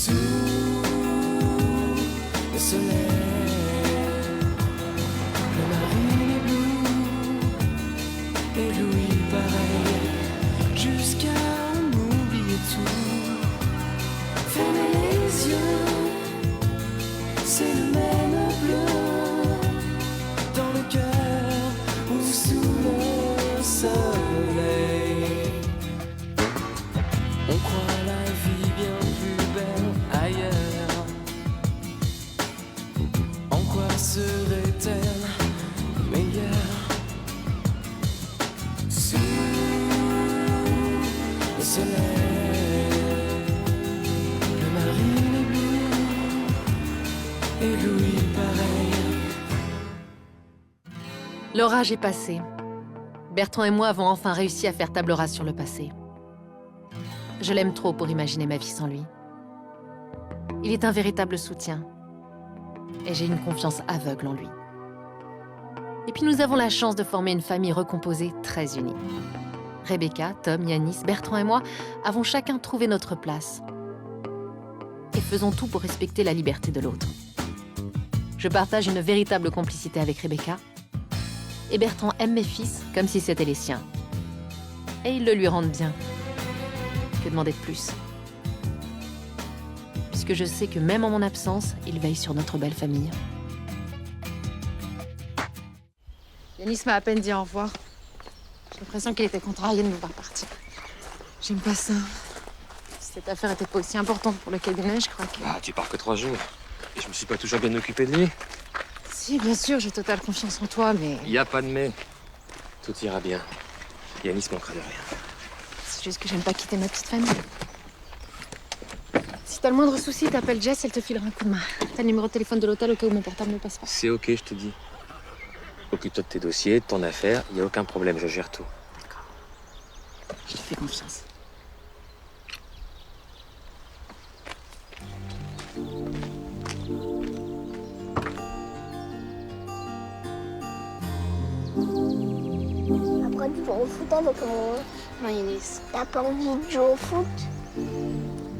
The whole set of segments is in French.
Sous le soleil, le marine est bleu, ébloui pareil, jusqu'à en oublier tout. Fermez les yeux, c'est le même bleu, dans le cœur ou sous le soleil. On croit la vie bien plus belle ailleurs. En quoi serait-elle meilleure? Sous le soleil, le marine est bleu, ébloui pareil. L'orage est passé. Bertrand et moi avons enfin réussi à faire table rase sur le passé. Je l'aime trop pour imaginer ma vie sans lui. Il est un véritable soutien. Et j'ai une confiance aveugle en lui. Et puis nous avons la chance de former une famille recomposée très unie. Rebecca, Tom, Yanis, Bertrand et moi avons chacun trouvé notre place. Et faisons tout pour respecter la liberté de l'autre. Je partage une véritable complicité avec Rebecca. Et Bertrand aime mes fils comme si c'était les siens. Et ils le lui rendent bien. Que demander de plus? Puisque je sais que même en mon absence, il veille sur notre belle famille. Yanis m'a à peine dit au revoir. J'ai l'impression qu'il était contrarié de me voir partir. J'aime pas ça. Si cette affaire était pas aussi importante pour le cabinet, je crois que... Ah, tu pars que 3 jours. Et je me suis pas toujours bien occupé de lui. Si, bien sûr, j'ai totale confiance en toi, mais... Y a pas de mais. Tout ira bien. Yanis manquera de rien. C'est juste que j'aime pas quitter ma petite famille. Si t'as le moindre souci, t'appelles Jess, elle te filera un coup de main. T'as le numéro de téléphone de l'hôtel au cas où mon portable ne passe pas. C'est ok, je te dis. Occupe-toi de tes dossiers, de ton affaire. Y a aucun problème, je gère tout. D'accord. Je te fais confiance. Après, tu vas au foot avec moi. Non, Yanis. T'as pas envie de jouer au foot?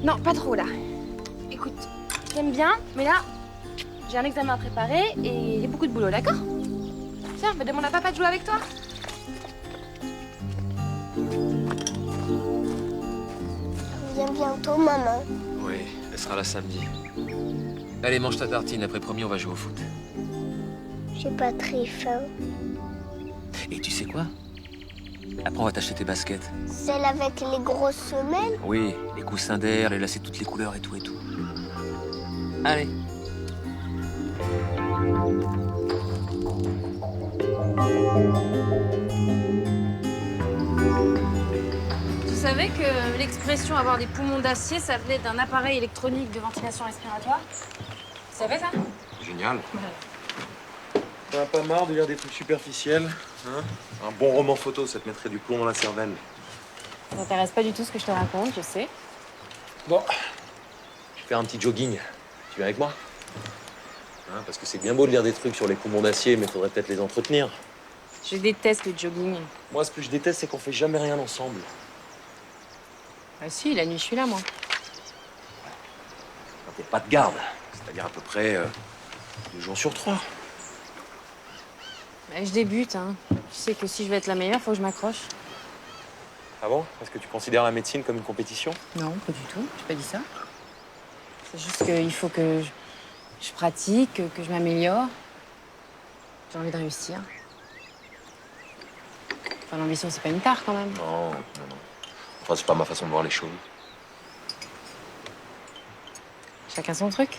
Non, pas trop là. Écoute, j'aime bien, mais là, j'ai un examen à préparer et il y a beaucoup de boulot, d'accord? Tiens, bah demande à papa de jouer avec toi. Viens bientôt, maman. Oui, elle sera là samedi. Allez, mange ta tartine. Après, promis, on va jouer au foot. J'ai pas très faim. Et tu sais quoi? Après, on va t'acheter tes baskets. Celle avec les grosses semelles? Oui, les coussins d'air, les lacets de toutes les couleurs et tout et tout. Allez. Tu savais que l'expression avoir des poumons d'acier, ça venait d'un appareil électronique de ventilation respiratoire? Tu savais ça? Génial. T'en as pas marre de lire des trucs superficiels, hein? Un bon roman photo, ça te mettrait du plomb dans la cervelle. Ça t'intéresse pas du tout ce que je te raconte, je sais. Bon, je vais faire un petit jogging. Tu viens avec moi? Hein, parce que c'est bien beau de lire des trucs sur les poumons d'acier, mais faudrait peut-être les entretenir. Je déteste le jogging. Moi, ce que je déteste, c'est qu'on fait jamais rien ensemble. Ah si, la nuit, je suis là, moi. Quand t'es pas de garde, c'est-à-dire à peu près 2 jours sur 3. Je débute, hein. Tu sais que si je veux être la meilleure, faut que je m'accroche. Ah bon? Est-ce que tu considères la médecine comme une compétition? Non, pas du tout. J'ai pas dit ça. C'est juste qu'il faut que je pratique, que je m'améliore. J'ai envie de réussir. Enfin, l'ambition, c'est pas une tare, quand même. Non, non, non. Enfin, c'est pas ma façon de voir les choses. Chacun son truc.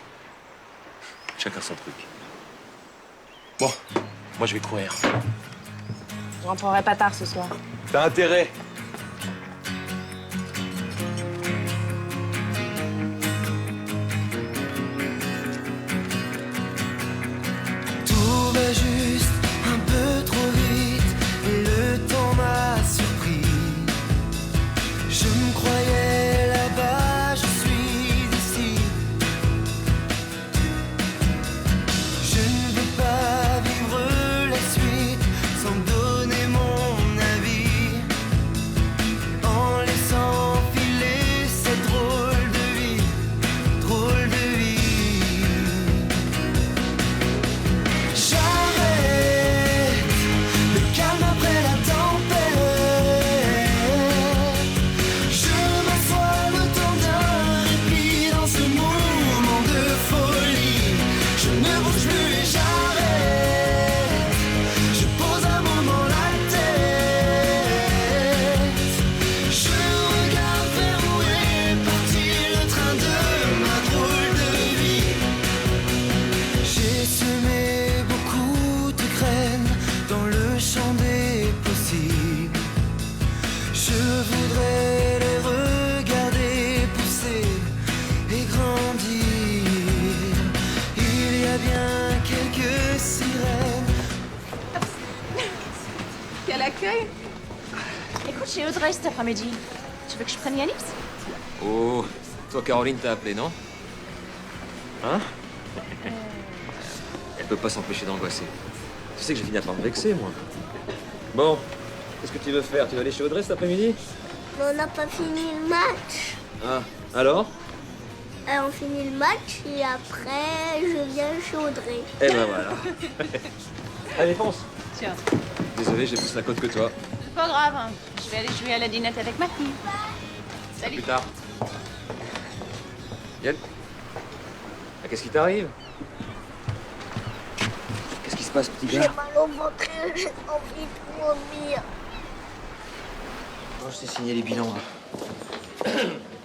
Chacun son truc. Bon, moi, je vais courir. Je rentrerai pas tard ce soir. T'as intérêt. Tout va juste un peu trop vite et le temps m'a surpris. Je me croyais là-bas, je suis ici. Je ne veux pas vivre la suite sans donner mon avis. l'accueil. Écoute, j'ai Audrey cet après-midi. Tu veux que je prenne Yanis? Oh, toi, Caroline t'a appelé, non? Hein? Elle peut pas s'empêcher d'angoisser. Tu sais que j'ai fini par me vexer, moi. Bon, qu'est-ce que tu veux faire? Tu vas aller chez Audrey cet après-midi? Mais on n'a pas fini le match. Ah, alors? On finit le match et après, je viens chez Audrey. Eh ben voilà. Allez, fonce. Tiens. Désolé, j'ai plus la côte que toi. C'est pas grave, hein. Je vais aller jouer à la dinette avec ma fille. À Salut. plus tard. Yann? Ah, qu'est-ce qui t'arrive? Qu'est-ce qui se passe, petit J'ai gars? mal au ventre et j'ai envie de vomir. Oh, je t'ai signé les bilans. Là.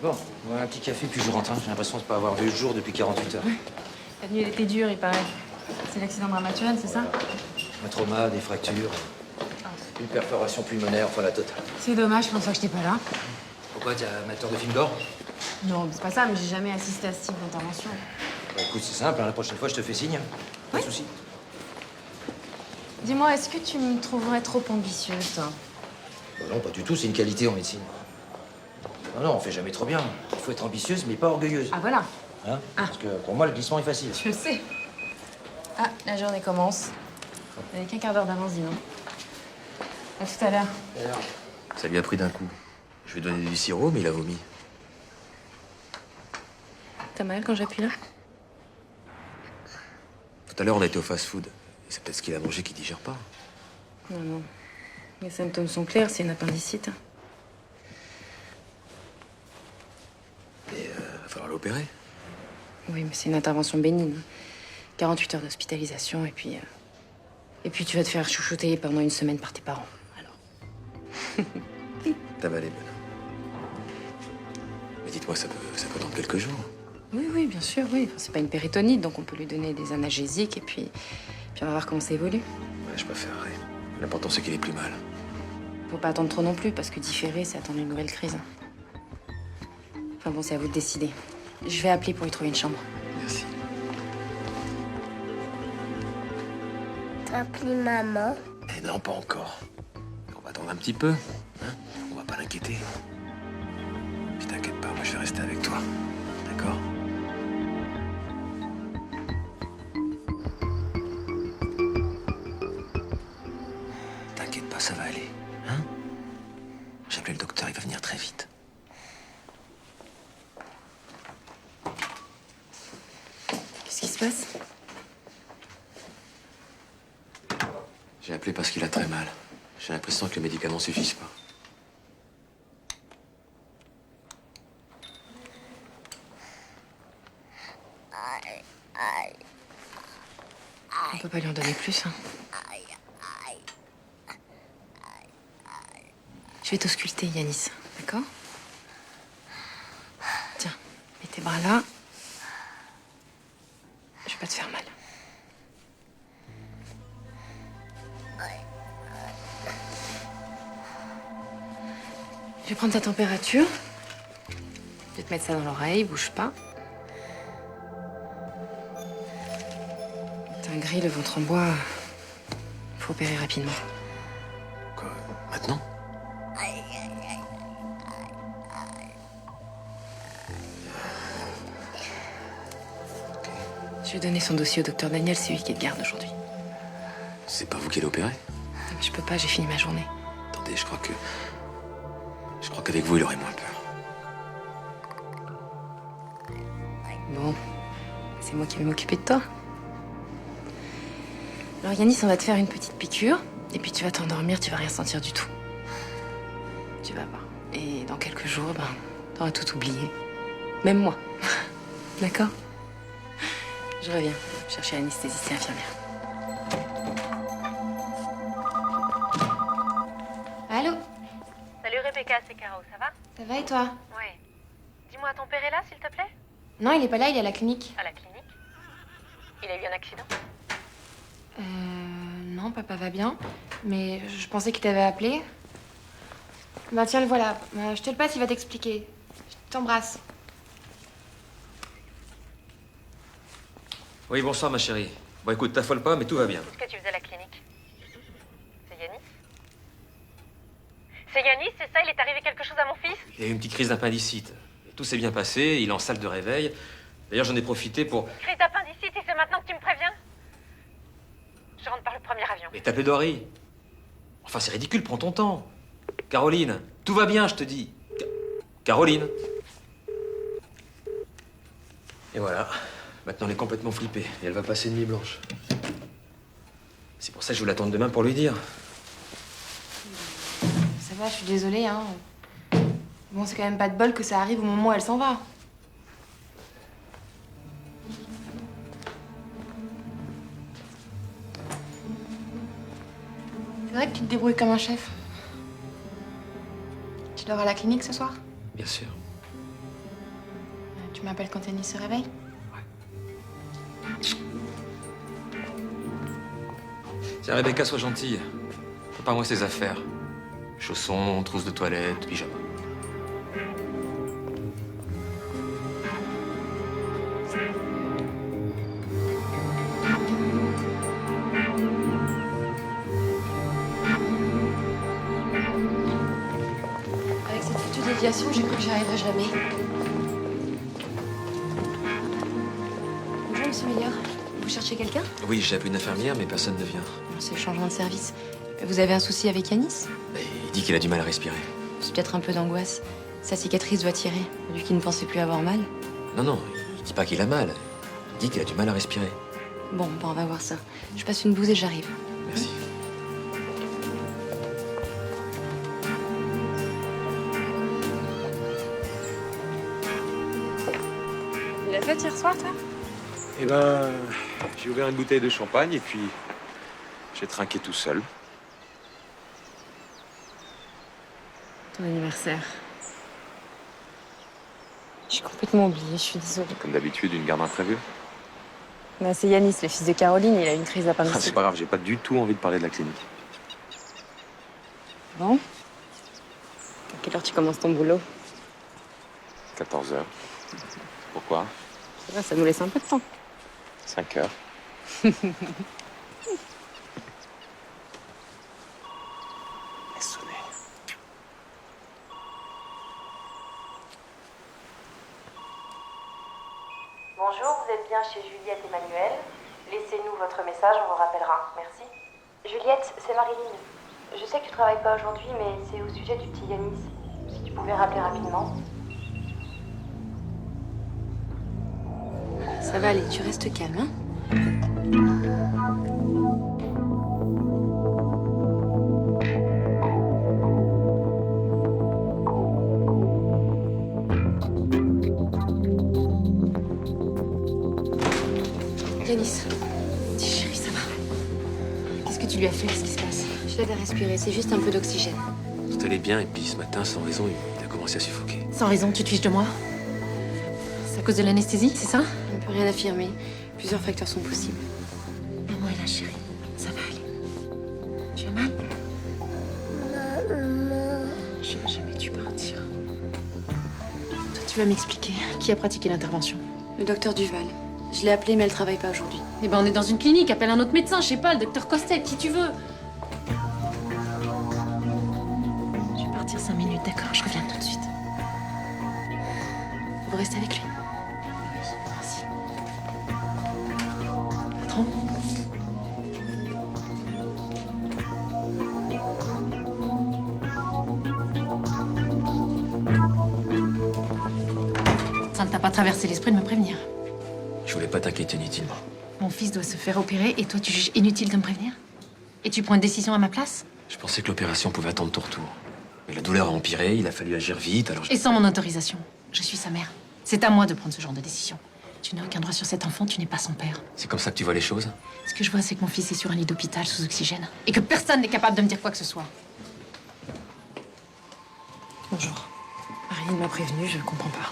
Bon, voilà un petit café puis je rentre. Hein. J'ai l'impression de pas avoir vu le jour depuis 48 heures. La nuit, elle était dure, il paraît. C'est l'accident de Ramatuelle, c'est ça? Un trauma, des fractures, une perforation pulmonaire, enfin la totale. C'est dommage, je pensais que j'étais pas là. Pourquoi, t'es amateur de films d'or? Non, c'est pas ça, mais j'ai jamais assisté à ce type d'intervention. Bah, écoute, c'est simple, hein, la prochaine fois je te fais signe. Pas de soucis. Dis-moi, est-ce que tu me trouverais trop ambitieuse, toi? Bah non, pas du tout, c'est une qualité en médecine. Non, non, on fait jamais trop bien. Il faut être ambitieuse, mais pas orgueilleuse. Ah, voilà. Hein? Parce que pour moi, le glissement est facile. Je sais. Ah, la journée commence. Il n'y avait qu'un quart d'heure d'avance, dis donc. À tout à l'heure. Ça lui a pris d'un coup. Je lui ai donné du sirop, mais il a vomi. T'as mal quand j'appuie là? Tout à l'heure, on était au fast-food. Et c'est peut-être ce qu'il a mangé qui digère pas. Non, non. Les symptômes sont clairs, c'est une appendicite. Mais va falloir l'opérer. Oui, mais c'est une intervention bénigne. 48 heures d'hospitalisation et puis tu vas te faire chouchouter pendant une semaine par tes parents. Alors. Ta balle est bonne. Mais dites-moi, ça peut attendre quelques jours. Oui, oui, bien sûr, oui. Enfin, c'est pas une péritonite, donc on peut lui donner des analgésiques et puis on va voir comment ça évolue. Ouais, je préférerais. L'important, c'est qu'il est plus mal. Faut pas attendre trop non plus, parce que différer, c'est attendre une nouvelle crise. Enfin bon, c'est à vous de décider. Je vais appeler pour lui trouver une chambre. Merci. T'as appelé maman. Eh non, pas encore. On va attendre un petit peu. Hein, on va pas l'inquiéter. Puis t'inquiète pas, moi je vais rester avec toi. D'accord? T'inquiète pas, ça va aller. Hein? J'ai appelé le docteur, il va venir très vite. Qu'est-ce qui se passe? J'ai appelé parce qu'il a très mal. J'ai l'impression que les médicaments suffisent pas. On peut pas lui en donner plus, hein. Je vais t'ausculter, Yanis, d'accord? Tiens, mets tes bras là. Je vais pas te faire mal. Je vais prendre ta température. Je vais te mettre ça dans l'oreille, bouge pas. T'as un gris, le ventre en bois. Faut opérer rapidement. Quoi? Maintenant? Je vais donner son dossier au docteur Daniel, c'est lui qui est de garde aujourd'hui. C'est pas vous qui l'opérez? Je peux pas, j'ai fini ma journée. Attendez, je crois qu'avec vous, il aurait moins peur. Bon, c'est moi qui vais m'occuper de toi. Alors Yanis, on va te faire une petite piqûre, et puis tu vas t'endormir, tu vas rien sentir du tout. Tu vas voir. Et dans quelques jours, t'auras tout oublié. Même moi. D'accord? Je reviens chercher l'anesthésiste et l'infirmière. Allô? Salut Rebecca, c'est Caro, ça va? Ça va et toi? Oui. Dis-moi, ton père est là, s'il te plaît? Non, il est pas là, il est à la clinique. À la clinique? Il a eu un accident? Non, papa va bien. Mais je pensais qu'il t'avait appelé. Bah tiens, le voilà. Je te le passe, il va t'expliquer. Je t'embrasse. Oui, bonsoir, ma chérie. Bon, écoute, t'affole pas, mais tout va bien. Qu'est-ce que tu faisais à la clinique? C'est Yanis? C'est Yanis, c'est ça? Il est arrivé quelque chose à mon fils? Il a eu une petite crise d'appendicite. Tout s'est bien passé, il est en salle de réveil. D'ailleurs, j'en ai profité pour... Crise d'appendicite, et c'est maintenant que tu me préviens? Je rentre par le premier avion. Mais ta plaidoirie. Enfin, c'est ridicule, prends ton temps. Caroline, tout va bien, je te dis. Caroline. Et voilà. Maintenant, elle est complètement flippée. Et elle va passer une nuit blanche. C'est pour ça que je veux l'attendre demain pour lui dire. Ça va, je suis désolée, hein. Bon, c'est quand même pas de bol que ça arrive au moment où elle s'en va. C'est vrai que tu te débrouilles comme un chef. Tu dors à la clinique ce soir? Bien sûr. Tu m'appelles quand Yanis se réveille? Tiens, Rebecca, sois gentille. Prépare-moi ses affaires. Chaussons, trousse de toilette, pyjama. Avec cette foutue déviation, j'ai cru que j'y arriverais jamais. Bonjour, monsieur Meilleur. Vous cherchez quelqu'un? Oui, j'ai appelé une infirmière, mais personne ne vient. C'est le changement de service. Vous avez un souci avec Yanis? Il dit qu'il a du mal à respirer. C'est peut-être un peu d'angoisse. Sa cicatrice doit tirer, vu qu'il ne pensait plus avoir mal. Non, non, il dit pas qu'il a mal. Il dit qu'il a du mal à respirer. Bon, on va voir ça. Je passe une blouse et j'arrive. Merci. Tu l'as fait hier soir, toi? Eh ben, j'ai ouvert une bouteille de champagne et puis j'ai trinqué tout seul. Ton anniversaire. J'ai complètement oublié, je suis désolée. Comme d'habitude, une garde imprévue. Bah, c'est Yanis, le fils de Caroline, il a une crise Ah, d'appendicite. c'est pas grave, j'ai pas du tout envie de parler de la clinique. Bon. À quelle heure tu commences ton boulot? 14 heures. Pourquoi? C'est vrai, ça nous laisse un peu de temps. 5 heures. Laisse sonner. Bonjour, vous êtes bien chez Juliette Emmanuel. Laissez-nous votre message, on vous rappellera. Merci. Juliette, c'est Marilyn. Je sais que tu travailles pas aujourd'hui, mais c'est au sujet du petit Yanis. Si tu pouvais rappeler rapidement. Ça va aller, tu restes calme, hein? Yanis, dis chérie, ça va? Qu'est-ce que tu lui as fait? Qu'est-ce qui se passe? Je l'aide à respirer, c'est juste un peu d'oxygène. Tout allait bien, et puis ce matin, sans raison, il a commencé à suffoquer. Sans raison, tu te fiches de moi? C'est à cause de l'anesthésie, c'est ça? On ne peut rien affirmer. Plusieurs facteurs sont possibles. Maman est là, chérie. Ça va aller. Tu as mal? Je ne vais jamais dû partir. Toi, tu vas m'expliquer. Qui a pratiqué l'intervention? Le docteur Duval. Je l'ai appelé, mais elle travaille pas aujourd'hui. Eh ben, on est dans une clinique. Appelle un autre médecin, je sais pas, le docteur Costel, qui tu veux. Je vais partir 5 minutes, d'accord? Je reviens tout de suite. Vous restez avec lui? Oui, merci. Patron? Ça ne t'a pas traversé l'esprit de me prévenir? Je voulais pas t'inquiéter inutilement. Mon fils doit se faire opérer et toi, tu juges inutile de me prévenir? Et tu prends une décision à ma place? Je pensais que l'opération pouvait attendre ton retour. Mais la douleur a empiré, il a fallu agir vite, alors Et sans mon autorisation. Je suis sa mère. C'est à moi de prendre ce genre de décision. Tu n'as aucun droit sur cet enfant, tu n'es pas son père. C'est comme ça que tu vois les choses? Ce que je vois, c'est que mon fils est sur un lit d'hôpital sous oxygène. Et que personne n'est capable de me dire quoi que ce soit. Bonjour. Marilyn m'a prévenue, je comprends pas.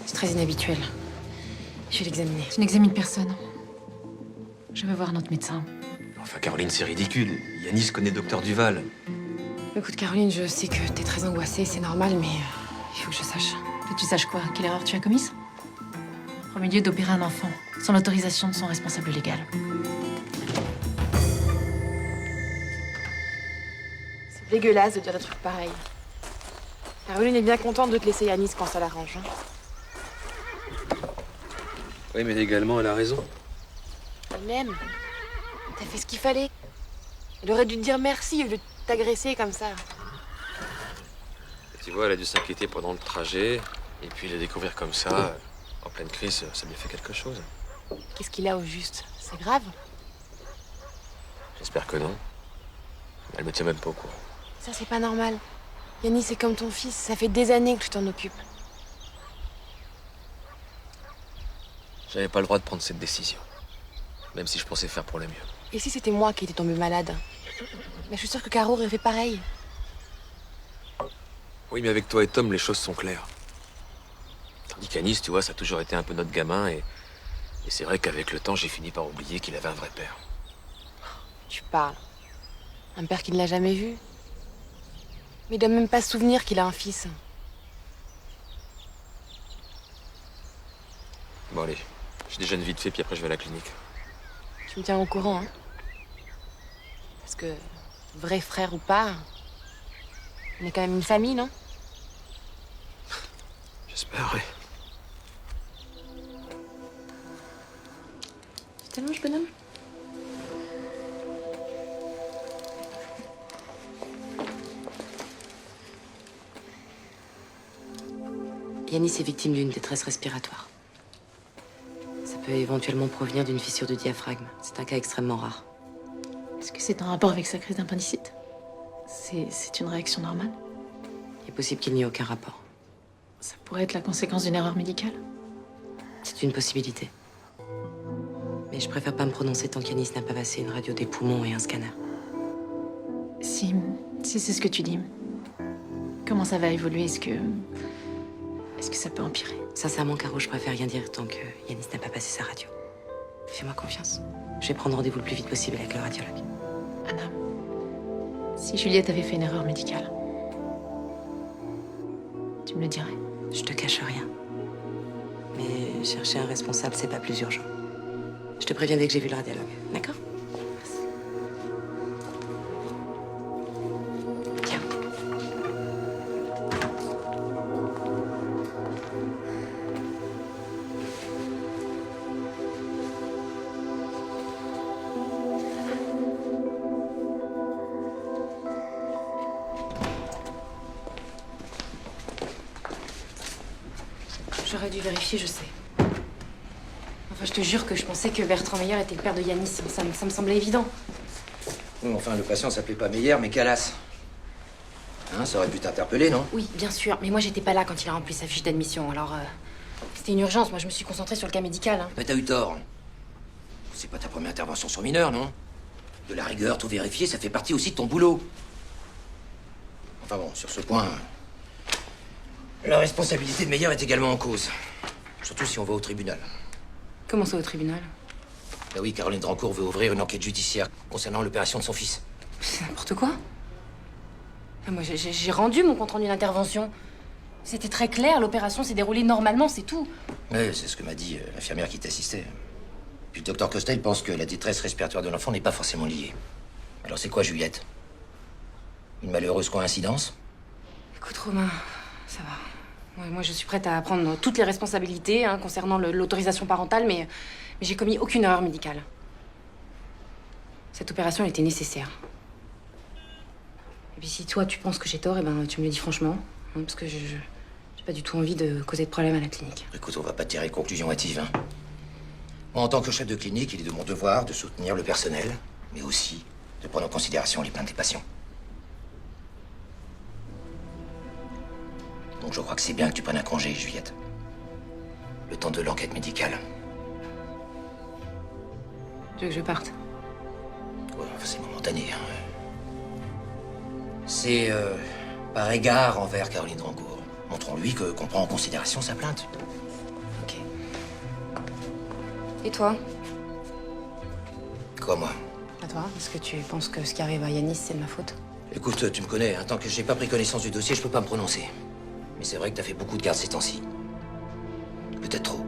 C'est très inhabituel. Je vais l'examiner. Tu n'examines personne. Je vais voir un autre médecin. Enfin, Caroline, c'est ridicule. Yanis connaît Docteur Duval. Écoute, Caroline, je sais que t'es très angoissée, c'est normal, mais il faut que je sache. Que tu saches quoi? Quelle erreur tu as commise? En premier lieu, d'opérer un enfant, sans l'autorisation de son responsable légal. C'est Dégueulasse de dire des trucs pareils. Caroline est bien contente de te laisser Yanis quand ça l'arrange. Hein. Oui, mais légalement, elle a raison. Elle-même. T'as fait ce qu'il fallait. Elle aurait dû te dire merci au lieu de t'agresser comme ça. Tu vois, elle a dû s'inquiéter pendant le trajet, et puis la découvrir comme ça, en pleine crise, ça lui fait quelque chose. Qu'est-ce qu'il a au juste? C'est grave? J'espère que non. Elle me tient même pas au courant. Ça, c'est pas normal. Yanis, c'est comme ton fils. Ça fait des années que tu t'en occupes. J'avais pas le droit de prendre cette décision. Même si je pensais faire pour le mieux. Et si c'était moi qui étais tombée malade? Mais je suis sûre que Caro aurait fait pareil. Oui, mais avec toi et Tom, les choses sont claires. Tandis qu'Anis, tu vois, ça a toujours été un peu notre gamin, et c'est vrai qu'avec le temps, j'ai fini par oublier qu'il avait un vrai père. Tu parles. Un père qui ne l'a jamais vu. Mais il doit même pas se souvenir qu'il a un fils. Bon, allez, je déjeune vite fait, puis après je vais à la clinique. Tu me tiens au courant, hein? Parce que, vrai frère ou pas, on est quand même une famille, non? J'espère, oui. Tu t'allonges, bonhomme? Yanis est victime d'une détresse respiratoire. Ça peut éventuellement provenir d'une fissure du diaphragme. C'est un cas extrêmement rare. Est-ce que c'est en rapport avec sa crise d'appendicite? C'est une réaction normale? Il est possible qu'il n'y ait aucun rapport. Ça pourrait être la conséquence d'une erreur médicale? C'est une possibilité. Mais je préfère pas me prononcer tant qu'Yanis n'a pas passé une radio des poumons et un scanner. Si c'est ce que tu dis, comment ça va évoluer? Est-ce que ça peut empirer? Sincèrement, Caro, je préfère rien dire tant que Yanis n'a pas passé sa radio. Fais-moi confiance. Je vais prendre rendez-vous le plus vite possible avec le radiologue. Anna, si Juliette avait fait une erreur médicale, tu me le dirais? Je te cache rien. Mais chercher un responsable, c'est pas plus urgent. Je te préviens dès que j'ai vu le radiologue, d'accord? Tiens. J'aurais dû vérifier, je sais. Enfin, je te jure que je pensais que Bertrand Meyer était le père de Yanis. Ça me semblait évident. Enfin, le patient s'appelait pas Meyer, mais Calas. Hein, ça aurait pu t'interpeller, non? Oui, bien sûr. Mais moi, j'étais pas là quand il a rempli sa fiche d'admission. Alors, c'était une urgence. Moi, je me suis concentrée sur le cas médical. Hein. Mais t'as eu tort. C'est pas ta première intervention sur mineur, non? De la rigueur, tout vérifier, ça fait partie aussi de ton boulot. Enfin bon, sur ce point, la responsabilité de Meyer est également en cause. Surtout si on va au tribunal. Comment ça, au tribunal? Bah oui, Caroline Drancourt veut ouvrir une enquête judiciaire concernant l'opération de son fils. C'est n'importe quoi. Ah, moi, j'ai rendu mon compte-rendu d'intervention. C'était très clair, l'opération s'est déroulée normalement, c'est tout. Oui, c'est ce que m'a dit l'infirmière qui t'assistait. Puis le docteur Costel pense que la détresse respiratoire de l'enfant n'est pas forcément liée. Alors c'est quoi, Juliette? Une malheureuse coïncidence? Écoute, Romain, ça va. Ouais, moi, je suis prête à prendre toutes les responsabilités hein, concernant l'autorisation parentale, mais j'ai commis aucune erreur médicale. Cette opération était nécessaire. Et puis si toi, tu penses que j'ai tort, eh ben, tu me le dis franchement. Hein, parce que j'ai pas du tout envie de causer de problème à la clinique. Écoute, on va pas tirer de conclusion hâtive, hein. Moi, en tant que chef de clinique, il est de mon devoir de soutenir le personnel, mais aussi de prendre en considération les plaintes des patients. Donc je crois que c'est bien que tu prennes un congé, Juliette. Le temps de l'enquête médicale. Tu veux que je parte? Ouais, enfin, c'est momentané, hein. C'est par égard envers Caroline Drancourt. Montrons-lui qu'on prend en considération sa plainte. Ok. Et toi? Quoi, moi? À toi? Est-ce que tu penses que ce qui arrive à Yanis, c'est de ma faute? Écoute, tu me connais, hein, tant que j'ai pas pris connaissance du dossier, je peux pas me prononcer. Mais c'est vrai que t'as fait beaucoup de garde ces temps-ci. Peut-être trop.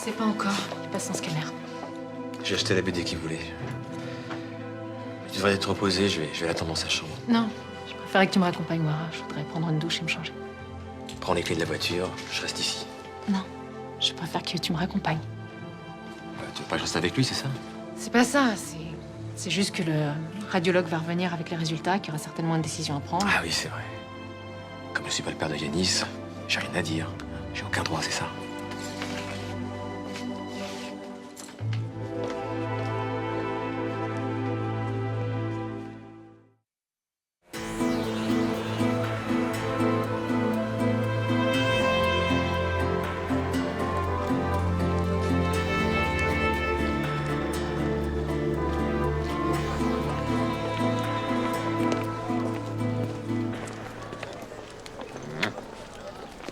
sais pas encore. Je passe son scanner. J'ai acheté la BD qu'il voulait. Tu devrais être reposé, je vais l'attendre dans sa chambre. Non, je préférais que tu me raccompagnes, Moira. Je voudrais prendre une douche et me changer. Prends les clés de la voiture, je reste ici. Non, je préfère que tu me raccompagnes. Tu veux pas que je reste avec lui, c'est ça? C'est pas ça, c'est juste que le radiologue va revenir avec les résultats, qu'il y aura certainement une décision à prendre. Ah oui, c'est vrai. Comme je suis pas le père de Yanis, j'ai rien à dire. J'ai aucun droit, c'est ça?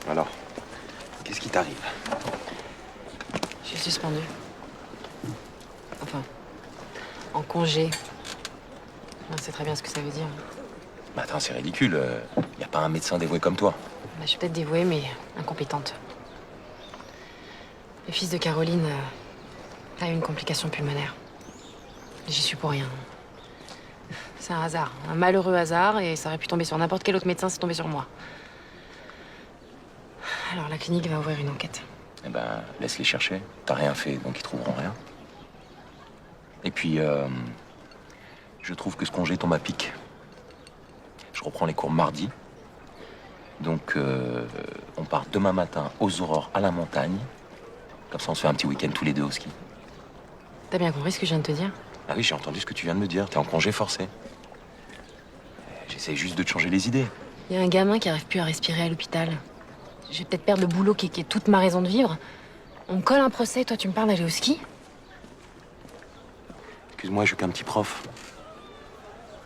Alors, qu'est-ce qui t'arrive? Je suis suspendue. Enfin, en congé. On sait très bien ce que ça veut dire. Bah attends, c'est ridicule. Y a pas un médecin dévoué comme toi. Bah, je suis peut-être dévouée, mais incompétente. Le fils de Caroline a eu une complication pulmonaire. J'y suis pour rien. C'est un hasard, un malheureux hasard, et ça aurait pu tomber sur n'importe quel autre médecin, c'est tombé sur moi. Alors la clinique va ouvrir une enquête. Eh ben, laisse-les chercher. T'as rien fait, donc ils trouveront rien. Et puis, je trouve que ce congé tombe à pic. Je reprends les cours mardi. Donc, on part demain matin aux aurores à la montagne. Comme ça, on se fait un petit week-end tous les deux au ski. T'as bien compris ce que je viens de te dire? Ah oui, j'ai entendu ce que tu viens de me dire. T'es en congé forcé. J'essaie juste de te changer les idées. Il y a un gamin qui arrive plus à respirer à l'hôpital. Je vais peut-être perdre le boulot qui est toute ma raison de vivre. On me colle un procès et toi tu me parles d'aller au ski? Excuse-moi, je suis qu'un petit prof.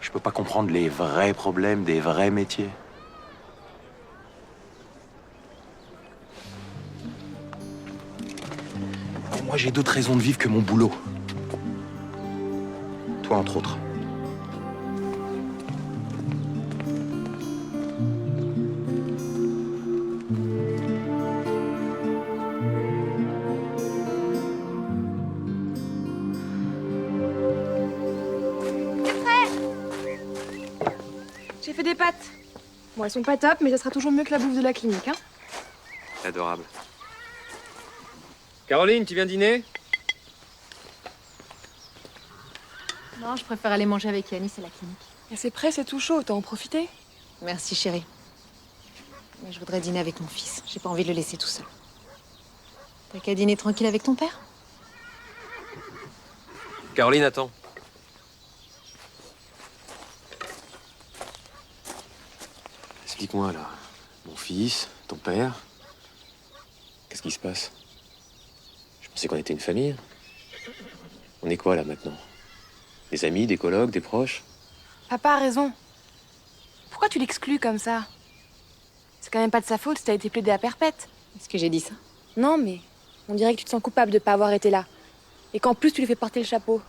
Je peux pas comprendre les vrais problèmes des vrais métiers. Et moi, j'ai d'autres raisons de vivre que mon boulot. Toi, entre autres. J'ai fait des pâtes. Bon, elles sont pas top, mais ça sera toujours mieux que la bouffe de la clinique, hein. Adorable. Caroline, tu viens dîner? Non, je préfère aller manger avec Yanis à la clinique. Et c'est prêt, c'est tout chaud, autant en profiter. Merci, chérie. Mais je voudrais dîner avec mon fils. J'ai pas envie de le laisser tout seul. T'as qu'à dîner tranquille avec ton père? Caroline, attends. Explique-moi, là. Mon fils, ton père. Qu'est-ce qui se passe? Je pensais qu'on était une famille. On est quoi, là, maintenant? Des amis, des colocs, des proches? Papa a raison. Pourquoi tu l'exclus comme ça? C'est quand même pas de sa faute si t'as été plaidé à perpète. Est-ce que j'ai dit ça? Non, mais on dirait que tu te sens coupable de pas avoir été là. Et qu'en plus, tu lui fais porter le chapeau.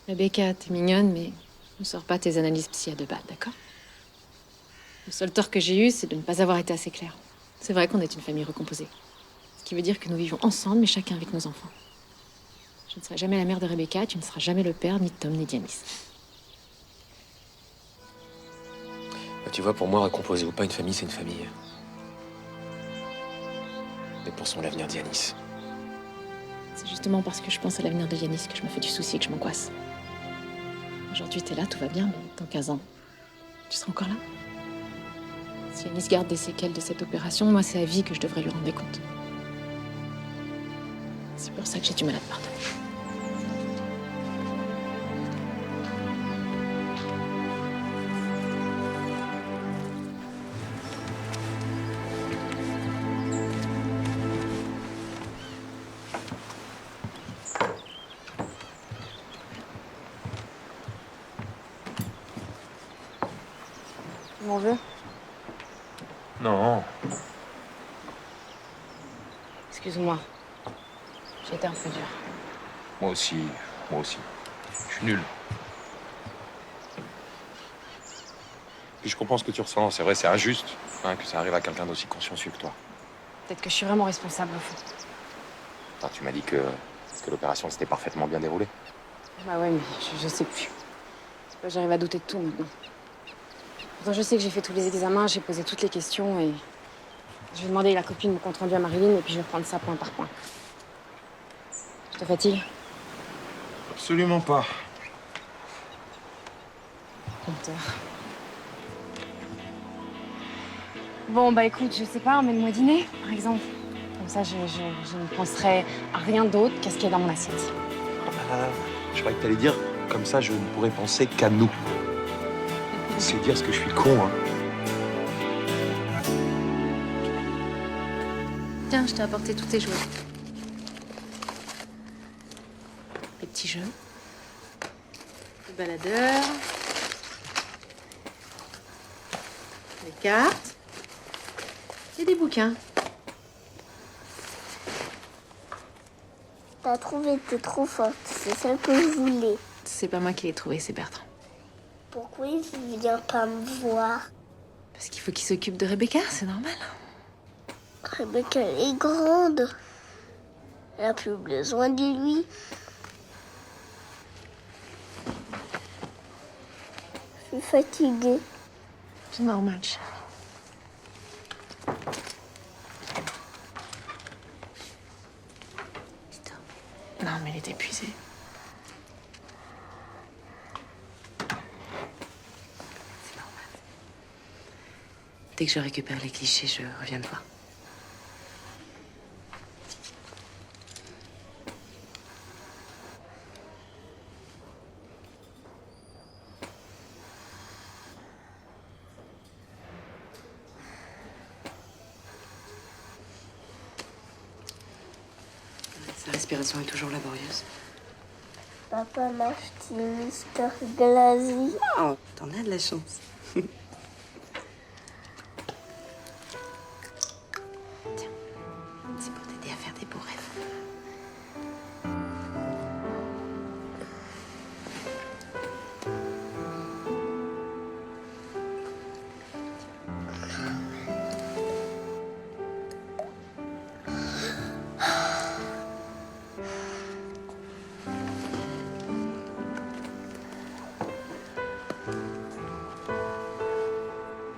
Rebecca, t'es mignonne, mais ne sors pas tes analyses psy à deux balles, d'accord? Le seul tort que j'ai eu, c'est de ne pas avoir été assez claire. C'est vrai qu'on est une famille recomposée. Ce qui veut dire que nous vivons ensemble, mais chacun avec nos enfants. Je ne serai jamais la mère de Rebecca, tu ne seras jamais le père ni de Tom ni d'Yanis. Tu vois, pour moi, recomposer ou pas une famille, c'est une famille. Mais pensons à l'avenir d'Yanis. C'est justement parce que je pense à l'avenir de Yanis que je me fais du souci et que je m'angoisse. Aujourd'hui, t'es là, tout va bien, mais dans 15 ans, tu seras encore là? Si Yanis garde des séquelles de cette opération, moi, c'est à vie que je devrais lui rendre des comptes. C'est pour ça que j'ai du mal à te pardonner. Tu m'en veux? Non. Excuse-moi. J'ai été un peu dure. Moi aussi. Je suis nul. Puis je comprends ce que tu ressens. C'est vrai, c'est injuste que ça arrive à quelqu'un d'aussi consciencieux que toi. Peut-être que je suis vraiment responsable au fond. Enfin, tu m'as dit que l'opération s'était parfaitement bien déroulée. Bah ouais, mais je sais plus. J'arrive à douter de tout maintenant. Pourtant, je sais que j'ai fait tous les examens, j'ai posé toutes les questions et je vais demander la copie de mon compte rendu à Marilyn et puis je vais reprendre ça point par point. Je te fatigue? Absolument pas. Menteur. Bon, bah écoute, je sais pas, emmène-moi dîner, par exemple. Comme ça, je ne penserai à rien d'autre qu'à ce qu'il y a dans mon assiette. Je croyais que t'allais dire, comme ça, je ne pourrais penser qu'à nous. C'est dire ce que je suis con, hein. Tiens, je t'ai apporté tous tes jouets. Les petits jeux. Les baladeurs. Les cartes. Et des bouquins. T'as trouvé, t'es trop forte. C'est celle que je voulais. C'est pas moi qui l'ai trouvé, c'est Bertrand. Pourquoi il vient pas me voir? Parce qu'il faut qu'il s'occupe de Rebecca, c'est normal. Rebecca, elle est grande. Elle a plus besoin de lui. Je suis fatiguée. C'est normal, chérie. Non, mais elle est épuisée. C'est normal. Dès que je récupère les clichés, je reviens te voir. Sa respiration est toujours laborieuse. Papa m'a acheté Mister Glazy. Oh, t'en as de la chance. Tiens, c'est pour t'aider à faire des beaux rêves.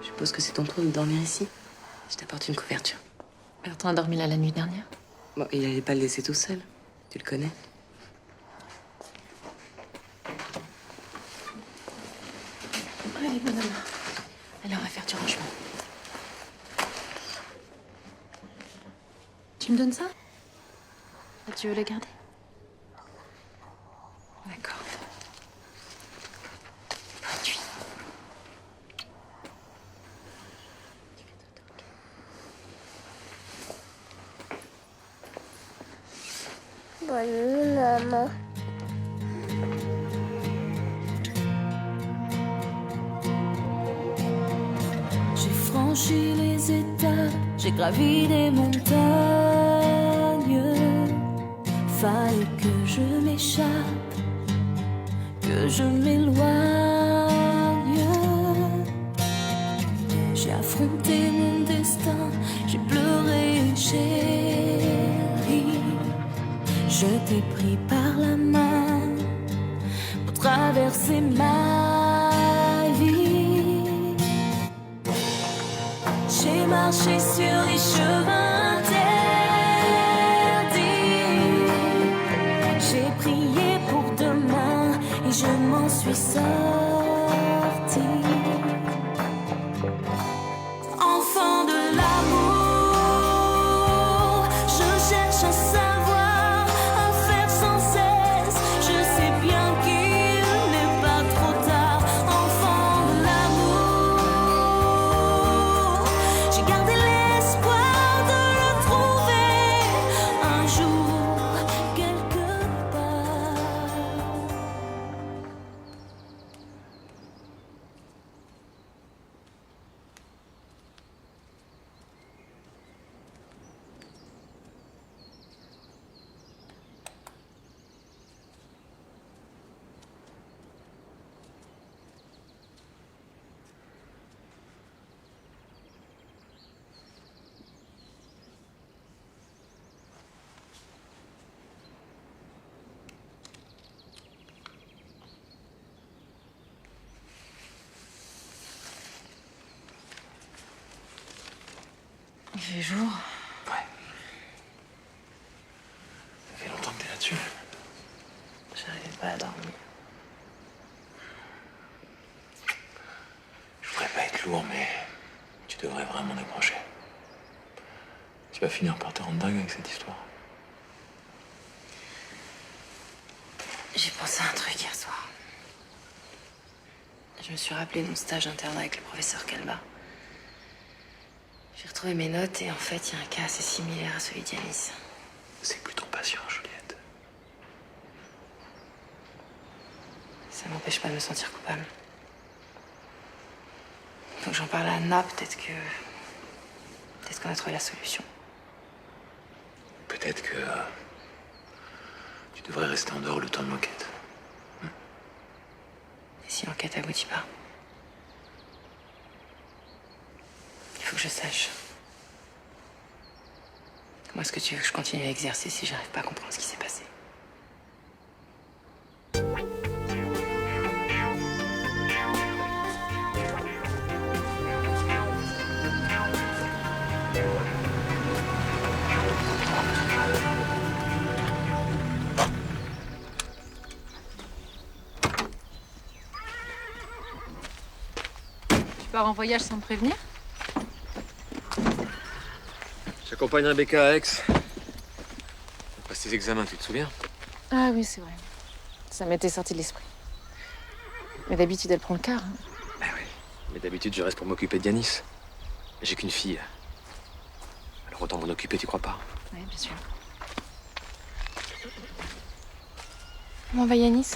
Je suppose que c'est ton tour de dormir ici. Je t'apporte une couverture. Bertrand a dormi là la nuit dernière. Bon, il allait pas le laisser tout seul. Tu le connais. Allez, bonhomme. Allez, on va faire du rangement. Tu me donnes ça? Tu veux le garder? D'accord. Gratuit. Bonne nuit, maman. J'ai franchi les étapes, j'ai gravi des montagnes. Fallait que je m'échappe, que je m'éloigne. J'ai affronté mon destin, j'ai pleuré, chérie. Je t'ai pris par la main pour traverser ma vie. J'ai marché sur les chemins interdits. J'ai prié pour demain et je m'en suis sortie. Enfant de l'amour, je cherche à savoir, à faire sans cesse. Je sais bien qu'il n'est pas trop tard. Enfant de l'amour, j'ai gardé l'espoir de le trouver un jour, quelque part. fait jour. Ouais. Ça fait longtemps que t'es là-dessus. J'arrivais pas à dormir. Je voudrais pas être lourd, mais tu devrais vraiment décrocher. Tu vas finir par te rendre dingue avec cette histoire. J'ai pensé à un truc hier soir. Je me suis rappelé de mon stage interne avec le professeur Calba. J'ai retrouvé mes notes et en fait, il y a un cas assez similaire à celui d'Yanis. C'est plus ton patient, Juliette. Ça m'empêche pas de me sentir coupable. Faut que j'en parle à Anna, peut-être qu'on a trouvé la solution. Peut-être que tu devrais rester en dehors le temps de l'enquête. Et si l'enquête aboutit pas? Il faut que je sache. Comment est-ce que tu veux que je continue à exercer si j'arrive pas à comprendre ce qui s'est passé? Tu pars en voyage sans me prévenir? J'accompagne Rebecca à Aix. Elle passe tes examens, tu te souviens? Ah oui, c'est vrai. Ça m'était sorti de l'esprit. Mais d'habitude, elle prend le car. Ben oui. Mais d'habitude, je reste pour m'occuper de Yanis. Mais j'ai qu'une fille. Alors autant m'en occuper, tu crois pas? Oui, bien sûr. Comment va Yanis?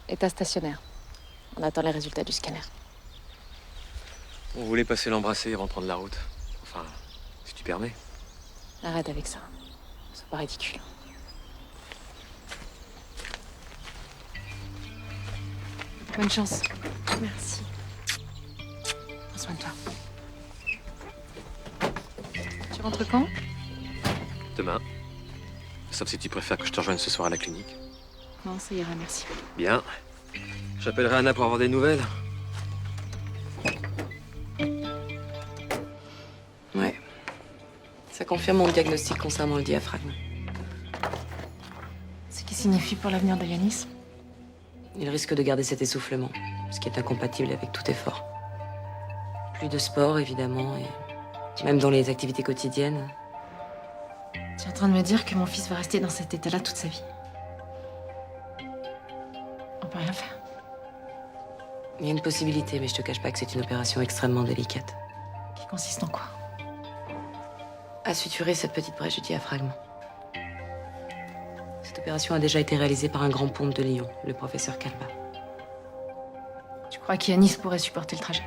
État stationnaire. On attend les résultats du scanner. On voulait passer l'embrasser avant de prendre la route. Enfin, si tu permets. Arrête avec ça. C'est pas ridicule. Bonne chance. Merci. Prends soin de toi. Tu rentres quand? Demain. Sauf si tu préfères que je te rejoigne ce soir à la clinique. Non, ça ira, merci. Bien. J'appellerai Anna pour avoir des nouvelles. Ouais. Ça confirme mon diagnostic concernant le diaphragme. Ce qui signifie pour l'avenir de Yanis? Il risque de garder cet essoufflement, ce qui est incompatible avec tout effort. Plus de sport, évidemment, et même dans les activités quotidiennes. Tu es en train de me dire que mon fils va rester dans cet état-là toute sa vie? On peut rien faire. Il y a une possibilité, mais je te cache pas que c'est une opération extrêmement délicate. Qui consiste en quoi? À suturer cette petite brèche du diaphragme. Cette opération a déjà été réalisée par un grand pompe de Lyon, le professeur Calba. Tu crois qu'Yanis pourrait supporter le trajet?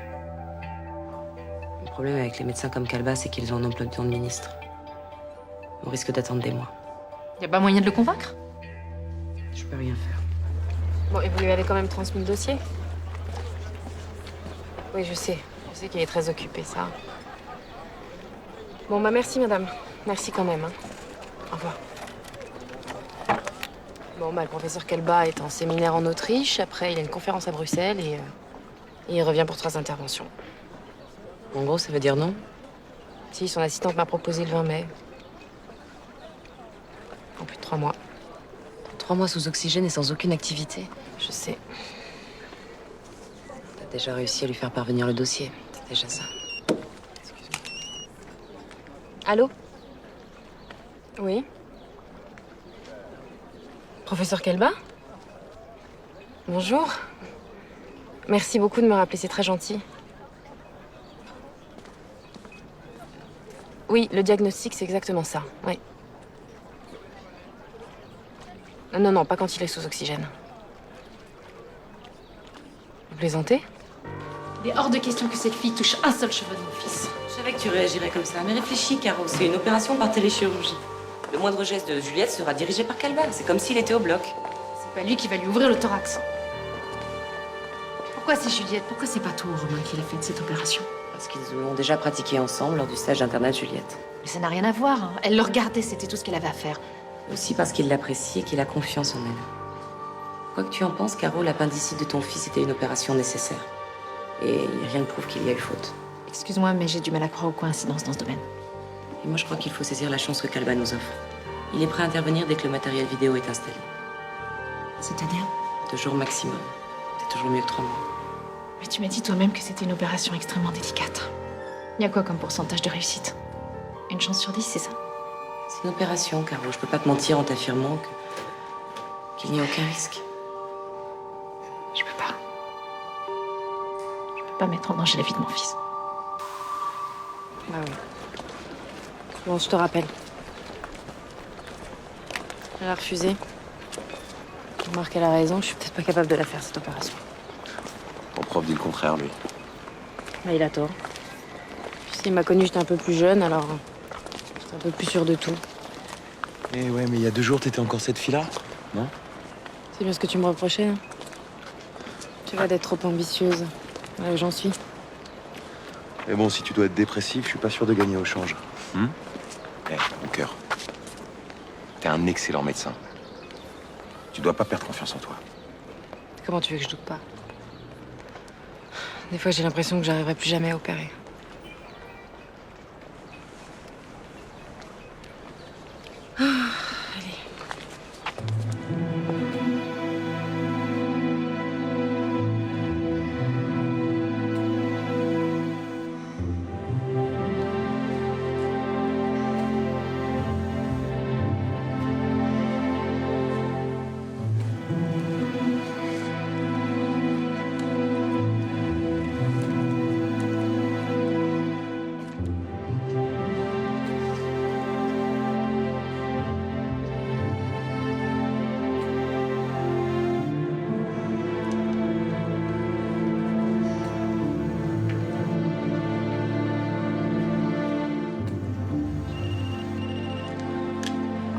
Le problème avec les médecins comme Calba, c'est qu'ils ont un emploi du temps de ministre. On risque d'attendre des mois. Y a pas moyen de le convaincre? Je peux rien faire. Bon, et vous lui avez quand même transmis le dossier? Oui, je sais. Je sais qu'il est très occupé, ça. Bon, bah merci, madame. Merci quand même. Hein. Au revoir. Bon, bah le professeur Calba est en séminaire en Autriche. Après, il a une conférence à Bruxelles et il revient pour 3 interventions. En gros, ça veut dire non? Si, son assistante m'a proposé le 20 mai. En plus de 3 mois. 3 mois sous oxygène et sans aucune activité. Je sais. T'as déjà réussi à lui faire parvenir le dossier. C'est déjà ça. Allô? Oui? Professeur Calba? Bonjour. Merci beaucoup de me rappeler, c'est très gentil. Oui, le diagnostic, c'est exactement ça, oui. Non, non, pas quand il est sous oxygène. Vous plaisantez? Il est hors de question que cette fille touche un seul cheveu de mon fils. Je savais que tu réagirais comme ça, mais réfléchis, Caro. C'est une opération par téléchirurgie. Le moindre geste de Juliette sera dirigé par Calba. C'est comme s'il était au bloc. C'est pas lui qui va lui ouvrir le thorax. Pourquoi c'est Juliette? Pourquoi c'est pas toi, Romain, qui l'a fait de cette opération? Parce qu'ils l'ont déjà pratiqué ensemble lors du stage d'internat de Juliette. Mais ça n'a rien à voir. Hein. Elle le regardait, c'était tout ce qu'elle avait à faire. Aussi parce qu'il l'apprécie et qu'il a confiance en elle. Quoi que tu en penses, Caro, l'appendicite de ton fils était une opération nécessaire. Et rien ne prouve qu'il y a eu faute. Excuse-moi, mais j'ai du mal à croire aux coïncidences dans ce domaine. Et moi, je crois qu'il faut saisir la chance que Calva nous offre. Il est prêt à intervenir dès que le matériel vidéo est installé. C'est-à-dire? 2 jours maximum. C'est toujours mieux que 3 mois. Mais tu m'as dit toi-même que c'était une opération extrêmement délicate. Il y a quoi comme pourcentage de réussite? Une chance sur 10, c'est ça? C'est une opération, Caro. Je peux pas te mentir en t'affirmant qu'il n'y a aucun risque. Je peux pas. Je peux pas mettre en danger la vie de mon fils. Bah oui. Bon, je te rappelle. Elle a refusé. Marc, elle a raison, je suis peut-être pas capable de la faire, cette opération. Ton prof dit le contraire, lui. Bah, il a tort. Puis s'il m'a connue, j'étais un peu plus jeune, alors j'étais un peu plus sûre de tout. Eh ouais, mais il y a 2 jours, t'étais encore cette fille-là, non? C'est bien ce que tu me reprochais, hein. Tu vois, d'être trop ambitieuse. Là où j'en suis. Mais bon, si tu dois être dépressif, je suis pas sûr de gagner au change. Mon cœur. T'es un excellent médecin. Tu dois pas perdre confiance en toi. Comment tu veux que je doute pas? Des fois, j'ai l'impression que j'arriverai plus jamais à opérer.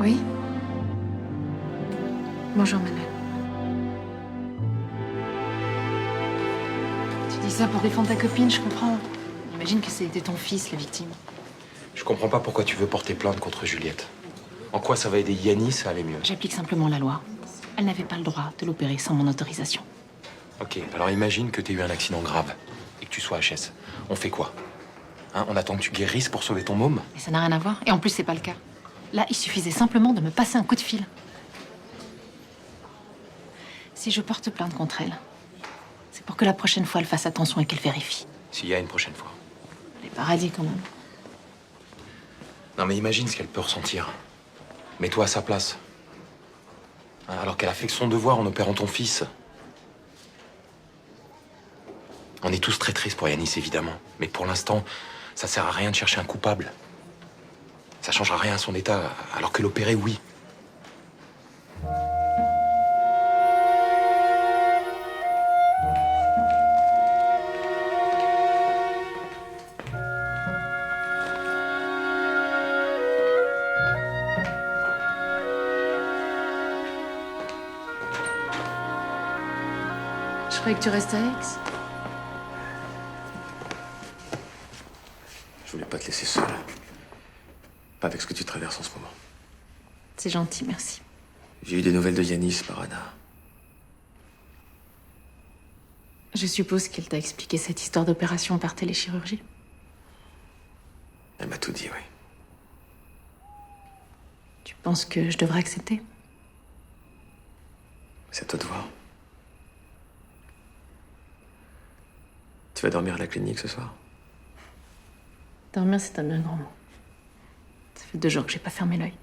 Oui. Bonjour, Manuel. Tu dis ça pour défendre ta copine, je comprends. J'imagine que c'était ton fils, la victime. Je comprends pas pourquoi tu veux porter plainte contre Juliette. En quoi ça va aider Yanis à aller mieux? J'applique simplement la loi. Elle n'avait pas le droit de l'opérer sans mon autorisation. Ok, alors imagine que t'aies eu un accident grave et que tu sois HS. On fait quoi? Hein, on attend que tu guérisses pour sauver ton môme? Mais ça n'a rien à voir. Et en plus, c'est pas le cas. Là, il suffisait simplement de me passer un coup de fil. Si je porte plainte contre elle, c'est pour que la prochaine fois, elle fasse attention et qu'elle vérifie. S'il y a une prochaine fois. Les paradis, quand même. Non mais imagine ce qu'elle peut ressentir. Mets-toi à sa place. Hein, alors qu'elle a fait que son devoir en opérant ton fils. On est tous très tristes pour Yanis, évidemment. Mais pour l'instant, ça sert à rien de chercher un coupable. Ça changera rien à son état, alors que l'opérer, oui. Je croyais que tu restais à Aix. Je voulais pas te laisser seule. Pas avec ce que tu traverses en ce moment. C'est gentil, merci. J'ai eu des nouvelles de Yanis par Anna. Je suppose qu'elle t'a expliqué cette histoire d'opération par téléchirurgie. Elle m'a tout dit, oui. Tu penses que je devrais accepter? C'est à toi de voir. Tu vas dormir à la clinique ce soir? Dormir, c'est un bien grand mot. Ça fait 2 jours que j'ai pas fermé l'œil.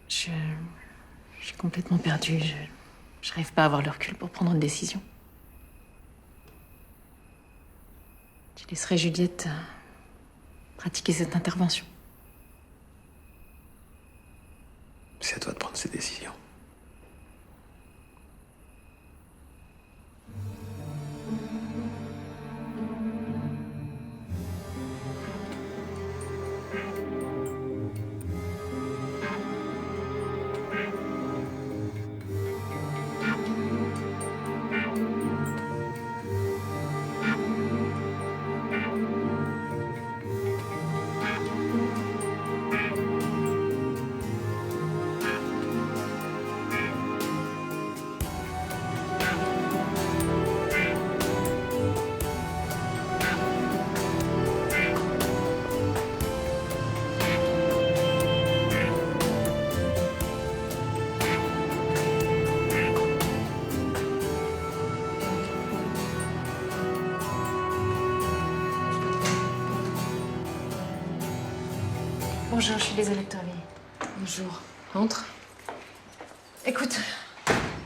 Je suis complètement perdue. Je n'arrive pas à avoir le recul pour prendre une décision. Je laisserai Juliette pratiquer cette intervention. C'est à toi de prendre ces décisions. Bonjour, je suis désolée de te réveiller. Bonjour. Entre. Écoute,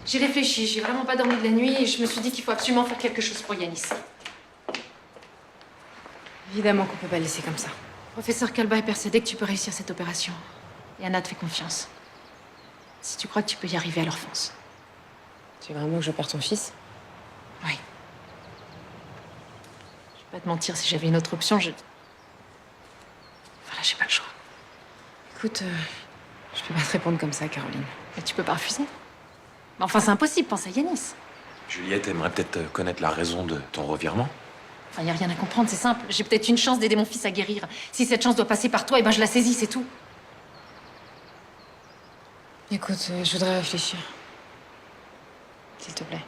j'ai réfléchi, j'ai vraiment pas dormi de la nuit et je me suis dit qu'il faut absolument faire quelque chose pour Yanis. Évidemment qu'on peut pas le laisser comme ça. Professeur Kalba est persuadé que tu peux réussir cette opération. Et Anna te fait confiance. Si tu crois que tu peux y arriver, alors fonce. Tu veux vraiment que je perds ton fils? Oui. Je vais pas te mentir, si j'avais une autre option, Voilà, j'ai pas le choix. Écoute, je peux pas te répondre comme ça, Caroline. Mais tu peux pas refuser. Mais enfin, c'est impossible, pense à Yanis. Juliette aimerait peut-être connaître la raison de ton revirement. Enfin, y a rien à comprendre, c'est simple. J'ai peut-être une chance d'aider mon fils à guérir. Si cette chance doit passer par toi, eh ben je la saisis, c'est tout. Écoute, je voudrais réfléchir. S'il te plaît.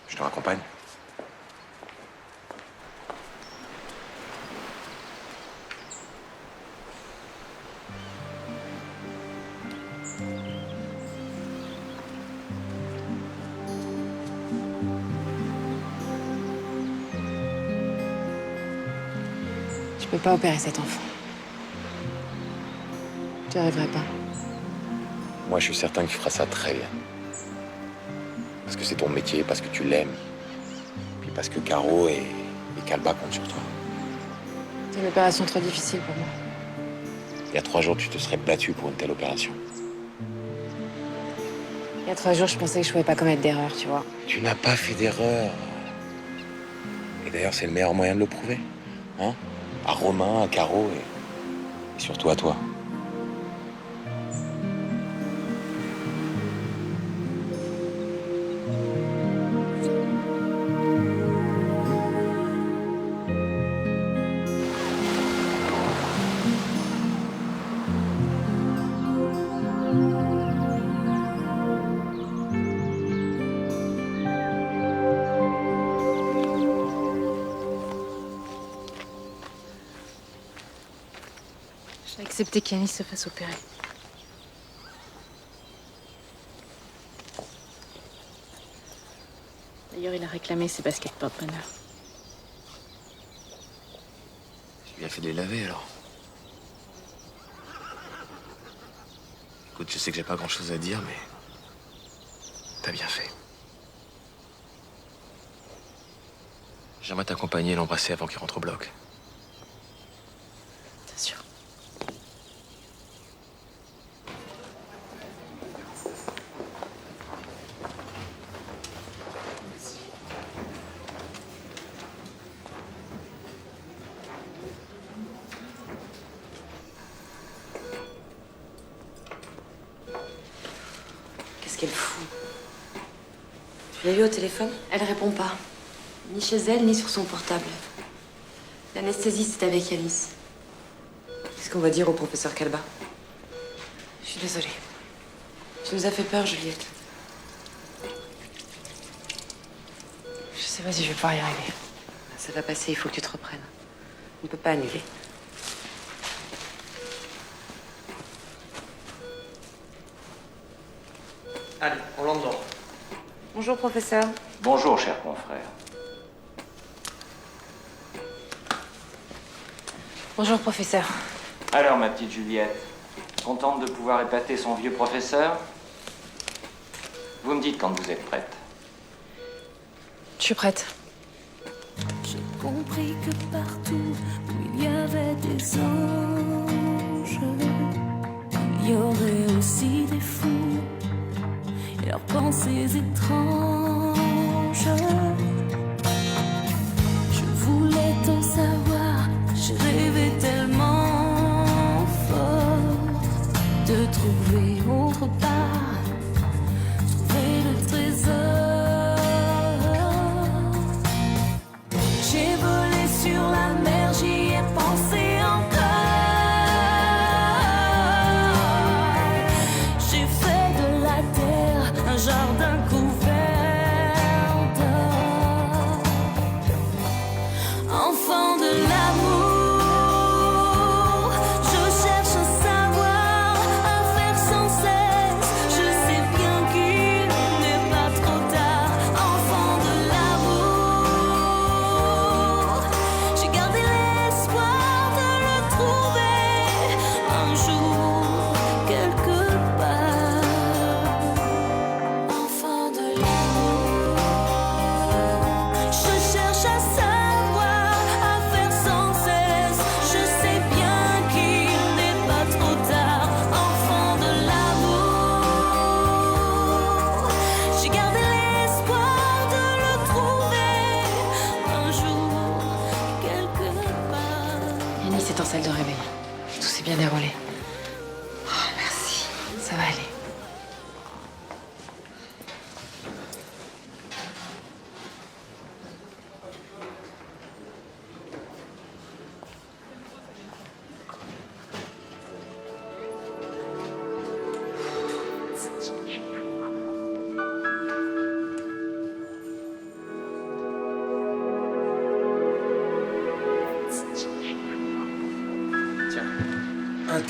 Je te raccompagne. Je peux pas opérer cet enfant. Tu n'y arriverais pas. Moi, je suis certain que tu feras ça très bien. Parce que c'est ton métier, parce que tu l'aimes. Puis parce que Caro et Kalba comptent sur toi. C'est une opération trop difficile pour moi. Il y a 3 jours, tu te serais battu pour une telle opération. Il y a 3 jours, je pensais que je pouvais pas commettre d'erreur, tu vois. Tu n'as pas fait d'erreur. Et d'ailleurs, c'est le meilleur moyen de le prouver. Hein? À Romain, à Caro et surtout à toi. J'ai accepté qu'Yanis se fasse opérer. D'ailleurs, il a réclamé ses baskets porte-bonheur. J'ai bien fait de les laver alors. Écoute, je sais que j'ai pas grand-chose à dire, mais t'as bien fait. J'aimerais t'accompagner et l'embrasser avant qu'il rentre au bloc. Bien sûr. Qu'est-ce qu'elle fout? Tu l'as vue au téléphone? Elle répond pas. Ni chez elle, ni sur son portable. L'anesthésiste est avec Yanis. Qu'est-ce qu'on va dire au professeur Kalba? Je suis désolée. Tu nous as fait peur, Juliette. Je sais pas si je vais pouvoir y arriver. Ça va passer, il faut que tu te reprennes. On ne peut pas annuler. Allez, on l'entend. Bonjour, professeur. Bonjour, cher confrère. Bonjour, professeur. Alors, ma petite Juliette, contente de pouvoir épater son vieux professeur? Vous me dites quand vous êtes prête. Je suis prête. J'ai compris que partout où il y avait des anges, il y aurait aussi des fous et leurs pensées étranges. Je voulais tout savoir, j'ai rêvé tellement fort de trouver autre part, trouver le trésor. J'ai volé sur la mer, j'y ai pensé encore. J'ai fait de la terre un jardin couvert d'or. Enfant de l'amour, je cherche à savoir, à faire sans cesse.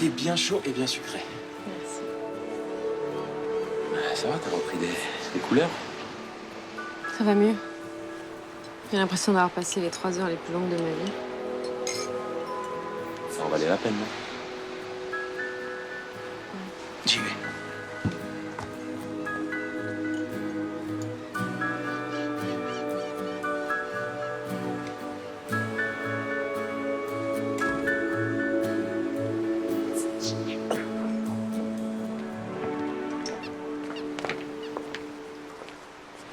thé bien chaud et bien sucré. Merci. Ça va, t'as repris des couleurs? Ça va mieux. J'ai l'impression d'avoir passé les 3 heures les plus longues de ma vie. Ça en valait la peine, non? J'y vais.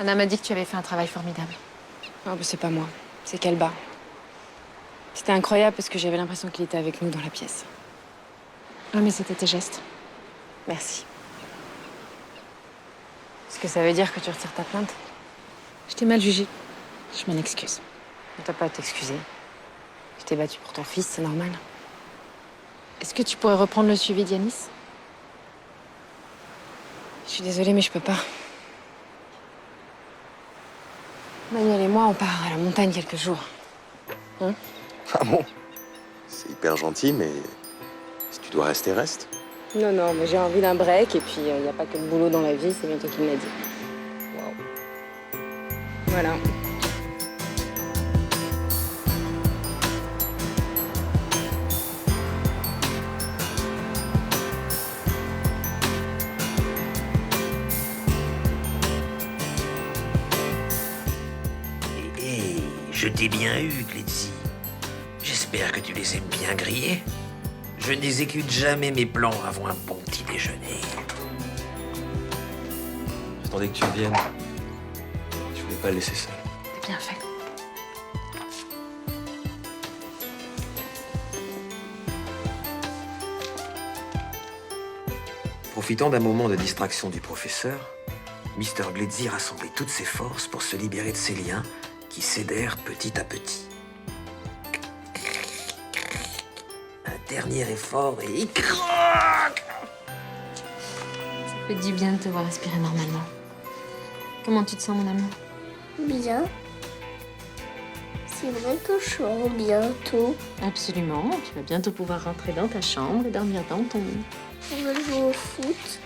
Anna m'a dit que tu avais fait un travail formidable. Non, mais c'est pas moi. C'est Kalba. C'était incroyable parce que j'avais l'impression qu'il était avec nous dans la pièce. Ah, mais c'était tes gestes. Merci. Est-ce que ça veut dire que tu retires ta plainte? Je t'ai mal jugée. Je m'en excuse. Ne t'as pas à t'excuser. Tu t'es battue pour ton fils, c'est normal. Est-ce que tu pourrais reprendre le suivi d'Yanis? Je suis désolée, mais je peux pas. Manuel et moi, on part à la montagne quelques jours. Hein? Ah bon? C'est hyper gentil, mais si tu dois rester, reste. Non, non, mais j'ai envie d'un break et puis il n'y a pas que le boulot dans la vie, c'est bien toi qui me l'as dit. Waouh. Voilà. Je t'ai bien eu, Glitzy. J'espère que tu les aimes bien grillés. Je n'exécute jamais mes plans avant un bon petit déjeuner. J'attendais que tu viennes. Je voulais pas le laisser seul. T'as bien fait. Profitant d'un moment de distraction du professeur, Mr. Glitzy rassemblait toutes ses forces pour se libérer de ses liens qui cédèrent petit à petit. Un dernier effort et il croque. Ça fait du bien de te voir respirer normalement. Comment tu te sens, mon amour? Bien. C'est vrai que je rentre bientôt. Absolument. Tu vas bientôt pouvoir rentrer dans ta chambre et dormir dans ton lit. On va jouer au foot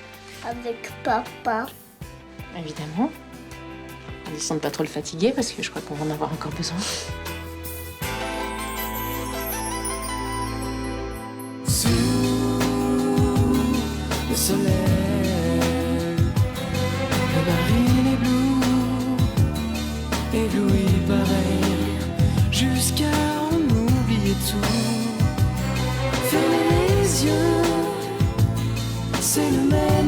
avec papa. Évidemment. On ne sente pas trop le fatiguer parce que je crois qu'on va en avoir encore besoin. Sous le soleil, le marine est bleu, ébloui pareil, jusqu'à en oublier tout. Fermez les yeux, c'est le même.